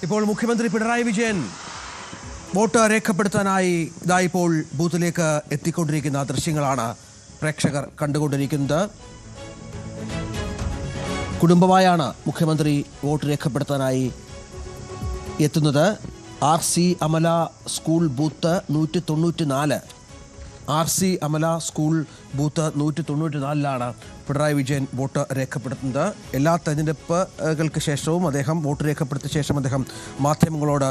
ഇപ്പോൾ മുഖ്യമന്ത്രി പിണറായി വിജയൻ വോട്ട് രേഖപ്പെടുത്താനായി ഇപ്പോൾ ബൂത്തിലേക്ക് എത്തിക്കൊണ്ടിരിക്കുന്ന ദൃശ്യങ്ങളാണ് പ്രേക്ഷകർ കണ്ടുകൊണ്ടിരിക്കുന്നത്. കുടുംബമായാണ് മുഖ്യമന്ത്രി വോട്ട് രേഖപ്പെടുത്താനായി എത്തുന്നത്. RC Amala school booth 194 RC Amala school booth 194ലാണ് പിണറായി വിജയൻ വോട്ട് രേഖപ്പെടുത്തുന്നത്. എല്ലാ തെരഞ്ഞെടുപ്പുകൾക്ക് ശേഷവും അദ്ദേഹം വോട്ട് രേഖപ്പെടുത്തിയ ശേഷം അദ്ദേഹം മാധ്യമങ്ങളോട്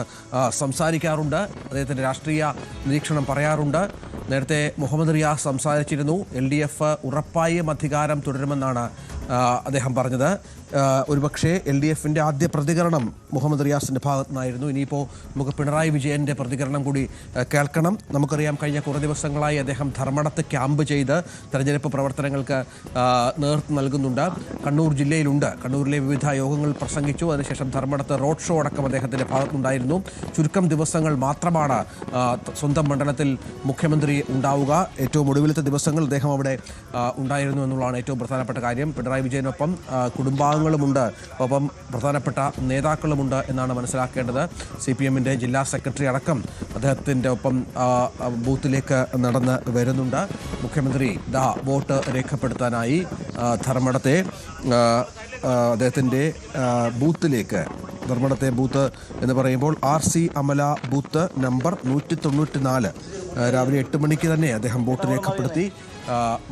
സംസാരിക്കാറുണ്ട്. അദ്ദേഹത്തിൻ്റെ രാഷ്ട്രീയ നിരീക്ഷണം പറയാറുണ്ട്. നേരത്തെ മുഹമ്മദ് റിയാസ് സംസാരിച്ചിരുന്നു. LDF ഉറപ്പായും അധികാരം തുടരുമെന്നാണ് അദ്ദേഹം പറഞ്ഞത്. ഒരുപക്ഷെ LDFിൻ്റെ ആദ്യ പ്രതികരണം മുഹമ്മദ് റിയാസിൻ്റെ ഭാഗത്തു നിന്നായിരുന്നു. ഇനിയിപ്പോൾ നമുക്ക് പിണറായി വിജയൻ്റെ പ്രതികരണം കൂടി കേൾക്കണം. നമുക്കറിയാം, കഴിഞ്ഞ കുറേ ദിവസങ്ങളായി അദ്ദേഹം ധർമ്മടത്ത് ക്യാമ്പ് ചെയ്ത് തെരഞ്ഞെടുപ്പ് പ്രവർത്തനങ്ങൾക്ക് നേതൃത്വം നൽകുന്നുണ്ട്. കണ്ണൂർ ജില്ലയിലുണ്ട്. കണ്ണൂരിലെ വിവിധ യോഗങ്ങൾ പ്രസംഗിച്ചു. അതിനുശേഷം ധർമ്മടത്ത് റോഡ് ഷോ അടക്കം അദ്ദേഹത്തിൻ്റെ ഭാഗത്തുനിന്നുണ്ടായിരുന്നു. ചുരുക്കം ദിവസങ്ങൾ മാത്രമാണ് സ്വന്തം മണ്ഡലത്തിൽ മുഖ്യമന്ത്രി ഉണ്ടാവുക. ഏറ്റവും ഒടുവിലത്തെ ദിവസങ്ങൾ അദ്ദേഹം അവിടെ ഉണ്ടായിരുന്നു എന്നുള്ളതാണ് ഏറ്റവും പ്രധാനപ്പെട്ട കാര്യം. പിണറായി വിജയനൊപ്പം കുടുംബാംഗങ്ങളുമുണ്ട്, ഒപ്പം പ്രധാനപ്പെട്ട നേതാക്കളുമുണ്ട് എന്നാണ് മനസ്സിലാക്കേണ്ടത്. CPMൻ്റെ ജില്ലാ സെക്രട്ടറി അടക്കം അദ്ദേഹത്തിൻ്റെ ഒപ്പം ബൂത്തിലേക്ക് നടന്ന് വരുന്നുണ്ട്. മുഖ്യമന്ത്രി വോട്ട് രേഖപ്പെടുത്താനായി ധർമ്മടത്തെ അദ്ദേഹത്തിൻ്റെ ബൂത്തിലേക്ക്, ധർമ്മടത്തെ ബൂത്ത് എന്ന് പറയുമ്പോൾ RC അമല ബൂത്ത് നമ്പർ 194 രാവിലെ 8 മണിക്ക് തന്നെ അദ്ദേഹം വോട്ട് രേഖപ്പെടുത്തി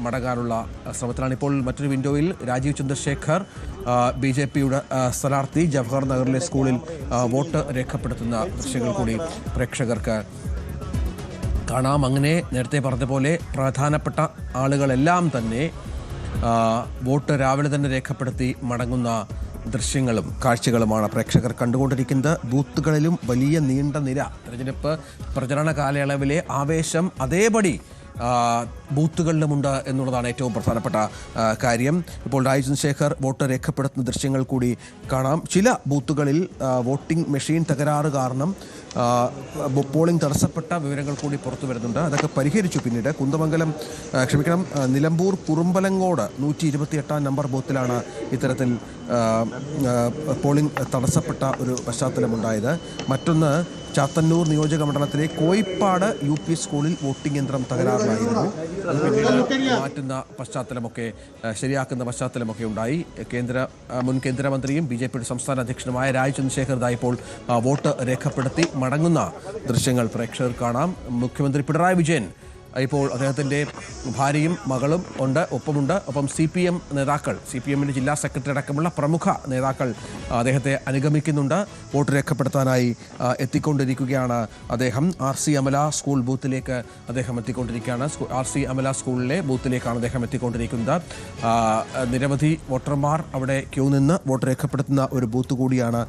മടങ്ങാനുള്ള ശ്രമത്തിലാണ്. ഇപ്പോൾ മറ്റൊരു വിൻഡോയിൽ രാജീവ് ചന്ദ്രശേഖർ BJPയുടെ സ്ഥാനാർത്ഥി ജവഹർ നഗറിലെ സ്കൂളിൽ വോട്ട് രേഖപ്പെടുത്തുന്ന ദൃശ്യങ്ങൾ കൂടി പ്രേക്ഷകർക്ക് കാണാം. അങ്ങനെ നേരത്തെ പറഞ്ഞ പോലെ പ്രധാനപ്പെട്ട ആളുകളെല്ലാം തന്നെ വോട്ട് രാവിലെ തന്നെ രേഖപ്പെടുത്തി മടങ്ങുന്ന ദൃശ്യങ്ങളും കാഴ്ചകളുമാണ് പ്രേക്ഷകർ കണ്ടുകൊണ്ടിരിക്കുന്നത്. ബൂത്തുകളിലും വലിയ നീണ്ട നിര. തെരഞ്ഞെടുപ്പ് പ്രചരണ കാലയളവിലെ ആവേശം അതേപടി ബൂത്തുകളിലുമുണ്ട് എന്നുള്ളതാണ് ഏറ്റവും പ്രധാനപ്പെട്ട കാര്യം. ഇപ്പോൾ രാജീവ് ചന്ദ്രശേഖർ വോട്ട് രേഖപ്പെടുത്തുന്ന ദൃശ്യങ്ങൾ കൂടി കാണാം. ചില ബൂത്തുകളിൽ വോട്ടിംഗ് മെഷീൻ തകരാറ് കാരണം പോളിംഗ് തടസ്സപ്പെട്ട വിവരങ്ങൾ കൂടി പുറത്തു വരുന്നുണ്ട്. അതൊക്കെ പരിഹരിച്ചു. പിന്നീട് നിലമ്പൂർ കുറുമ്പലങ്ങോട് 128 നമ്പർ ബൂത്തിലാണ് ഇത്തരത്തിൽ പോളിംഗ് തടസ്സപ്പെട്ട ഒരു പശ്ചാത്തലമുണ്ടായത്. മറ്റൊന്ന് ചാത്തന്നൂർ നിയോജക മണ്ഡലത്തിലെ കോയിപ്പാട് UP സ്കൂളിൽ വോട്ടിംഗ് യന്ത്രം തകരാറിലായിരുന്നു. അത് പിന്നീട് മാറ്റുന്ന പശ്ചാത്തലമൊക്കെ, ശരിയാക്കുന്ന പശ്ചാത്തലമൊക്കെ ഉണ്ടായി. മുൻ കേന്ദ്രമന്ത്രിയും BJPയുടെ സംസ്ഥാന അധ്യക്ഷനുമായ രാജീവ് ചന്ദ്രശേഖർ ഇപ്പോൾ വോട്ട് രേഖപ്പെടുത്തി മടങ്ങുന്ന ദൃശ്യങ്ങൾ പ്രേക്ഷകർ കാണാം. മുഖ്യമന്ത്രി പിണറായി വിജയൻ ഇപ്പോൾ അദ്ദേഹത്തിൻ്റെ ഭാര്യയും മകളും ഒപ്പം CPM നേതാക്കൾ, CPMൻ്റെ ജില്ലാ സെക്രട്ടറി അടക്കമുള്ള പ്രമുഖ നേതാക്കൾ അദ്ദേഹത്തെ അനുഗമിക്കുന്നുണ്ട്. വോട്ട് രേഖപ്പെടുത്താനായി എത്തിക്കൊണ്ടിരിക്കുകയാണ് അദ്ദേഹം. RC അമല സ്കൂൾ ബൂത്തിലേക്ക് അദ്ദേഹം എത്തിക്കൊണ്ടിരിക്കുകയാണ്. RC അമല സ്കൂളിലെ ബൂത്തിലേക്കാണ് അദ്ദേഹം എത്തിക്കൊണ്ടിരിക്കുന്നത്. നിരവധി വോട്ടർമാർ അവിടെ ക്യൂ നിന്ന് വോട്ട് രേഖപ്പെടുത്തുന്ന ഒരു ബൂത്ത് കൂടിയാണ്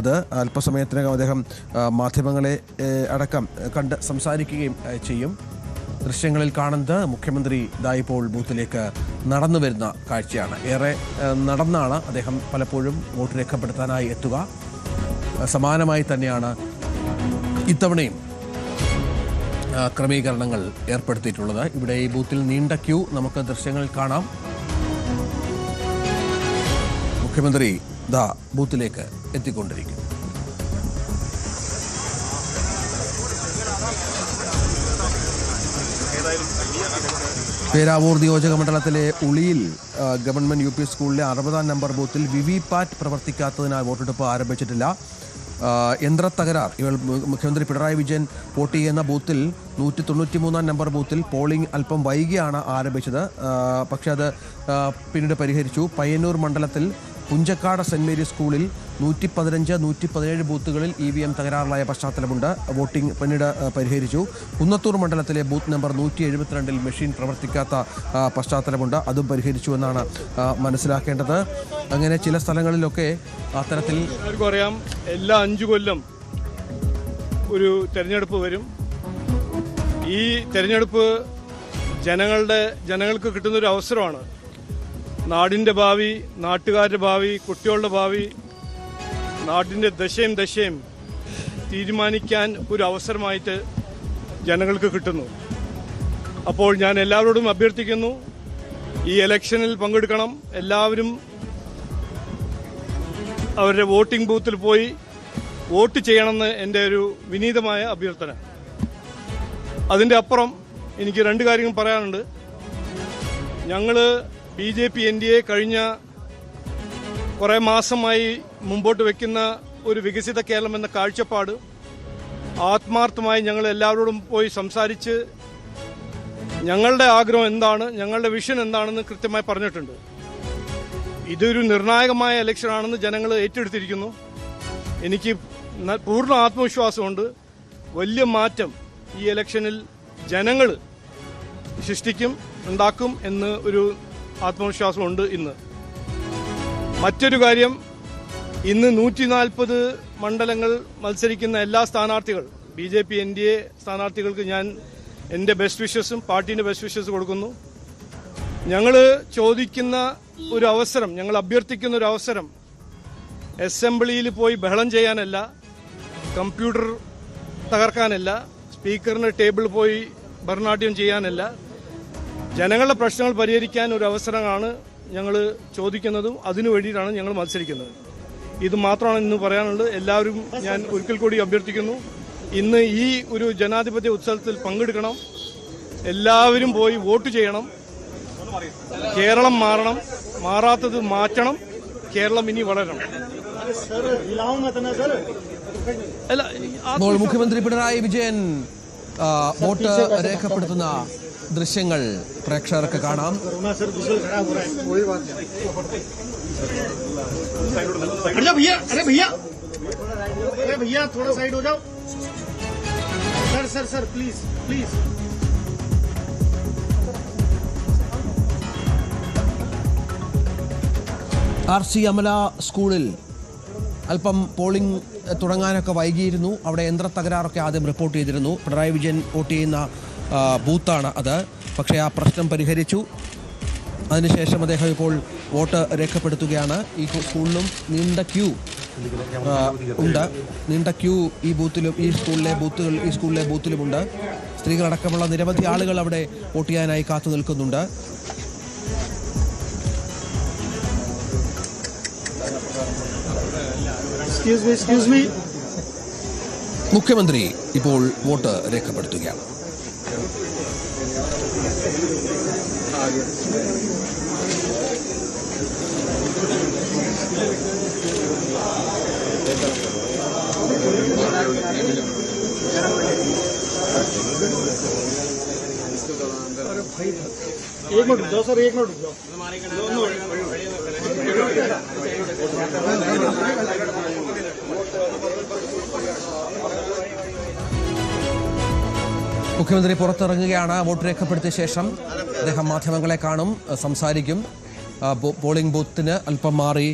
അത്. അല്പസമയത്തിനകം അദ്ദേഹം മാധ്യമങ്ങളെ അടക്കം കണ്ട് സംസാരിക്കുകയും ചെയ്യും. ദൃശ്യങ്ങളിൽ കാണുന്നത് മുഖ്യമന്ത്രി ഇപ്പോൾ ബൂത്തിലേക്ക് നടന്നു വരുന്ന കാഴ്ചയാണ്. ഏറെ നടന്നാണ് അദ്ദേഹം പലപ്പോഴും വോട്ട് രേഖപ്പെടുത്താനായി എത്തുക. സമാനമായി തന്നെയാണ് ഇത്തവണയും ക്രമീകരണങ്ങൾ ഏർപ്പെടുത്തിയിട്ടുള്ളത്. ഇവിടെ ഈ ബൂത്തിൽ നീണ്ട ക്യൂ നമുക്ക് ദൃശ്യങ്ങളിൽ കാണാം. മുഖ്യമന്ത്രി ബൂത്തിലേക്ക് എത്തിക്കൊണ്ടിരിക്കുന്നു. പേരാവൂർ നിയോജക മണ്ഡലത്തിലെ ഉളിയിൽ ഗവൺമെൻറ് UP സ്കൂളിലെ 60 നമ്പർ ബൂത്തിൽ VVPAT പ്രവർത്തിക്കാത്തതിനാൽ വോട്ടെടുപ്പ് ആരംഭിച്ചിട്ടില്ല. യന്ത്രത്തകരാർ. മുഖ്യമന്ത്രി പിണറായി വിജയൻ വോട്ട് ചെയ്യുന്ന ബൂത്തിൽ 193 നമ്പർ ബൂത്തിൽ പോളിംഗ് അല്പം വൈകിയാണ് ആരംഭിച്ചത്. പക്ഷേ അത് പിന്നീട് പരിഹരിച്ചു. പയ്യന്നൂർ മണ്ഡലത്തിൽ പുഞ്ചക്കാട് സെൻറ് മേരീസ് സ്കൂളിൽ 115, 117 ബൂത്തുകളിൽ EVM തകരാറിലായ പശ്ചാത്തലമുണ്ട്. വോട്ടിംഗ് പിന്നീട് പരിഹരിച്ചു. കുന്നത്തൂർ മണ്ഡലത്തിലെ ബൂത്ത് നമ്പർ 172 മെഷീൻ പ്രവർത്തിക്കാത്ത പശ്ചാത്തലമുണ്ട്. അതും പരിഹരിച്ചു എന്നാണ് മനസ്സിലാക്കേണ്ടത്. അങ്ങനെ ചില സ്ഥലങ്ങളിലൊക്കെ അത്തരത്തിൽ അറിയാം, എല്ലാ 5 കൊല്ലം ഒരു തെരഞ്ഞെടുപ്പ് വരും. ഈ തെരഞ്ഞെടുപ്പ് ജനങ്ങൾക്ക് കിട്ടുന്നൊരു അവസരമാണ്. നാടിൻ്റെ ഭാവി, നാട്ടുകാരുടെ ഭാവി, കുട്ടികളുടെ ഭാവി, നാടിൻ്റെ ദശയും തീരുമാനിക്കാൻ ഒരു അവസരമായിട്ട് ജനങ്ങൾക്ക് കിട്ടുന്നു. അപ്പോൾ ഞാൻ എല്ലാവരോടും അഭ്യർത്ഥിക്കുന്നു, ഈ ഇലക്ഷനിൽ പങ്കെടുക്കണം. എല്ലാവരും അവരുടെ വോട്ടിംഗ് ബൂത്തിൽ പോയി വോട്ട് ചെയ്യണമെന്ന് എൻ്റെ ഒരു വിനീതമായ അഭ്യർത്ഥന. അതിൻ്റെ അപ്പുറം എനിക്ക് 2 കാര്യങ്ങൾ പറയാനുണ്ട്. ഞങ്ങൾ BJP NDA കഴിഞ്ഞ കുറേ മാസമായി മുമ്പോട്ട് വയ്ക്കുന്ന ഒരു വികസിത കേരളം എന്ന കാഴ്ചപ്പാട് ആത്മാർത്ഥമായി ഞങ്ങൾ എല്ലാവരോടും പോയി സംസാരിച്ച് ഞങ്ങളുടെ ആഗ്രഹം എന്താണ്, ഞങ്ങളുടെ വിഷൻ എന്താണെന്ന് കൃത്യമായി പറഞ്ഞിട്ടുണ്ട്. ഇതൊരു നിർണായകമായ ഇലക്ഷനാണെന്ന് ജനങ്ങൾ ഏറ്റെടുത്തിരിക്കുന്നു. എനിക്ക് പൂർണ്ണ ആത്മവിശ്വാസമുണ്ട്. വലിയ മാറ്റം ഈ ഇലക്ഷനിൽ ജനങ്ങൾ സൃഷ്ടിക്കും, ഉണ്ടാക്കും എന്ന് ഒരു ആത്മവിശ്വാസമുണ്ട്. മറ്റൊരു കാര്യം, ഇന്ന് 140 മണ്ഡലങ്ങൾ മത്സരിക്കുന്ന എല്ലാ സ്ഥാനാർത്ഥികൾ BJP NDA സ്ഥാനാർത്ഥികൾക്ക് ഞാൻ എൻ്റെ ബെസ്റ്റ് വിഷസും പാർട്ടീൻ്റെ ബെസ്റ്റ് വിഷസ് കൊടുക്കുന്നു. ഞങ്ങൾ ചോദിക്കുന്ന ഒരു അവസരം, ഞങ്ങൾ അഭ്യർത്ഥിക്കുന്ന ഒരു അവസരം അസംബ്ലിയിൽ പോയി ബഹളം ചെയ്യാനല്ല, കമ്പ്യൂട്ടർ തകർക്കാനല്ല, സ്പീക്കറിന് ടേബിളിൽ പോയി ഭരണാട്യം ചെയ്യാനല്ല, ജനങ്ങളുടെ പ്രശ്നങ്ങൾ പരിഹരിക്കാൻ ഒരു അവസരമാണ് ഞങ്ങൾ ചോദിക്കുന്നതും അതിനു വേണ്ടിയിട്ടാണ് ഞങ്ങൾ മത്സരിക്കുന്നത്. ഇത് മാത്രമാണ് ഇന്ന് പറയാനുള്ളത്. എല്ലാവരും ഞാൻ ഒരിക്കൽ കൂടി അഭ്യർത്ഥിക്കുന്നു, ഇന്ന് ഈ ഒരു ജനാധിപത്യ ഉത്സവത്തിൽ പങ്കെടുക്കണം. എല്ലാവരും പോയി വോട്ട് ചെയ്യണം. കേരളം മാറണം, മാറാത്തത് മാറ്റണം. കേരളം ഇനി വളരണം. മുഖ്യമന്ത്രി പിണറായി വിജയൻ വോട്ട് രേഖപ്പെടുത്തുന്ന ദൃശ്യങ്ങൾ പ്രേക്ഷകർക്ക് കാണാം. RC അമല സ്കൂളിൽ അല്പം പോളിംഗ് തുടങ്ങാനൊക്കെ വൈകിയിരുന്നു. അവിടെ യന്ത്ര തകരാറൊക്കെ ആദ്യം റിപ്പോർട്ട് ചെയ്തിരുന്നു. പിണറായി വിജയൻ വോട്ട് ചെയ്യുന്ന ബൂത്താണ് അത്. പക്ഷേ ആ പ്രശ്നം പരിഹരിച്ചു. അതിനുശേഷം അദ്ദേഹം ഇപ്പോൾ വോട്ട് രേഖപ്പെടുത്തുകയാണ്. ഈ സ്കൂളിലും നീണ്ട ക്യൂ ഉണ്ട്. നീണ്ട ക്യൂ ഈ സ്കൂളിലെ ബൂത്തിലുമുണ്ട്. സ്ത്രീകളടക്കമുള്ള നിരവധി ആളുകൾ അവിടെ വോട്ട് ചെയ്യാനായി കാത്തു നിൽക്കുന്നുണ്ട്. മുഖ്യമന്ത്രി ഇപ്പോൾ വോട്ട് രേഖപ്പെടുത്തുകയാണ്. एक मिनट रुक जाओ सर, 1 मिनट रुक जाओ. മുഖ്യമന്ത്രി പുറത്തിറങ്ങുകയാണ്. വോട്ട് രേഖപ്പെടുത്തിയ ശേഷം അദ്ദേഹം മാധ്യമങ്ങളെ കാണും, സംസാരിക്കും. പോളിംഗ് ബൂത്തിന് അല്പം മാറി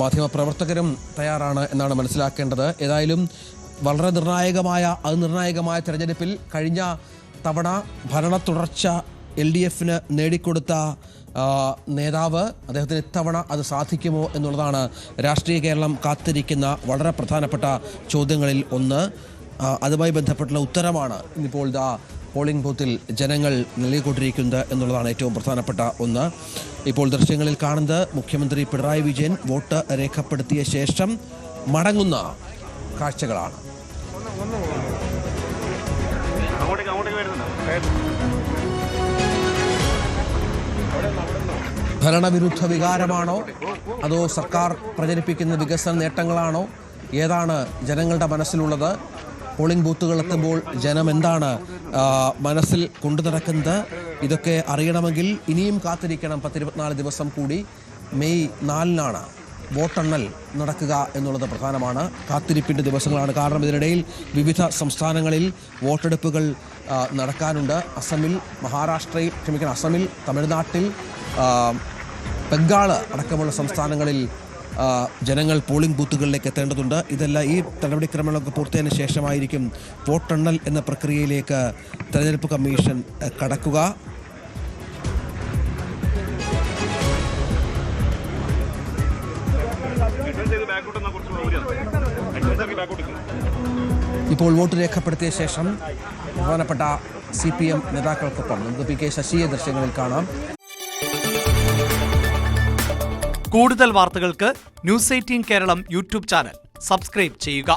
മാധ്യമപ്രവർത്തകരും തയ്യാറാണ് എന്നാണ് മനസ്സിലാക്കേണ്ടത്. ഏതായാലും വളരെ നിർണായകമായ തെരഞ്ഞെടുപ്പിൽ കഴിഞ്ഞ തവണ ഭരണ തുടർച്ച LDFന് നേടിക്കൊടുത്ത നേതാവ്, അദ്ദേഹത്തിന് ഇത്തവണ അത് സാധിക്കുമോ എന്നുള്ളതാണ് രാഷ്ട്രീയ കേരളം കാത്തിരിക്കുന്ന വളരെ പ്രധാനപ്പെട്ട ചോദ്യങ്ങളിൽ ഒന്ന്. അതുമായി ബന്ധപ്പെട്ടുള്ള ഉത്തരമാണ് ഇന്നിപ്പോൾ പോളിംഗ് ബൂത്തിൽ ജനങ്ങൾ നൽകിക്കൊണ്ടിരിക്കുന്നത് എന്നുള്ളതാണ് ഏറ്റവും പ്രധാനപ്പെട്ട ഒന്ന്. ഇപ്പോൾ ദൃശ്യങ്ങളിൽ കാണുന്നത് മുഖ്യമന്ത്രി പിണറായി വിജയൻ വോട്ട് രേഖപ്പെടുത്തിയ ശേഷം മടങ്ങുന്ന കാഴ്ചകളാണ്. ഭരണവിരുദ്ധ വികാരമാണോ അതോ സർക്കാർ പ്രചരിപ്പിക്കുന്ന വികസന നേട്ടങ്ങളാണോ? ഏതാണ് ജനങ്ങളുടെ മനസ്സിലുള്ളത്? പോളിംഗ് ബൂത്തുകൾ എത്തുമ്പോൾ ജനം എന്താണ് മനസ്സിൽ കൊണ്ടു നടക്കുന്നത്? ഇതൊക്കെ അറിയണമെങ്കിൽ ഇനിയും കാത്തിരിക്കണം. 24 ദിവസം കൂടി. മെയ് 4-നാണ് വോട്ടെണ്ണൽ നടക്കുക എന്നുള്ളത് പ്രധാനമാണ്. കാത്തിരിപ്പിൻ്റെ ദിവസങ്ങളാണ്. കാരണം ഇതിനിടയിൽ വിവിധ സംസ്ഥാനങ്ങളിൽ വോട്ടെടുപ്പുകൾ നടക്കാനുണ്ട്. അസമിൽ, തമിഴ്നാട്ടിൽ, ബംഗാൾ അടക്കമുള്ള സംസ്ഥാനങ്ങളിൽ ജനങ്ങൾ പോളിംഗ് ബൂത്തുകളിലേക്ക് എത്തേണ്ടതുണ്ട്. ഇതെല്ലാം ഈ നടപടിക്രമങ്ങളൊക്കെ പൂർത്തിയായതിനു ശേഷമായിരിക്കും വോട്ടെണ്ണൽ എന്ന പ്രക്രിയയിലേക്ക് തെരഞ്ഞെടുപ്പ് കമ്മീഷൻ കടക്കുക. ഇപ്പോൾ വോട്ട് രേഖപ്പെടുത്തിയ ശേഷം പ്രധാനപ്പെട്ട CPM നേതാക്കൾക്കൊപ്പം നമുക്ക് PK ശശിയെ ദൃശ്യങ്ങളിൽ കാണാം. കൂടുതൽ വാർത്തകൾക്ക് News 18 Keralam YouTube channel subscribe ചെയ്യുക.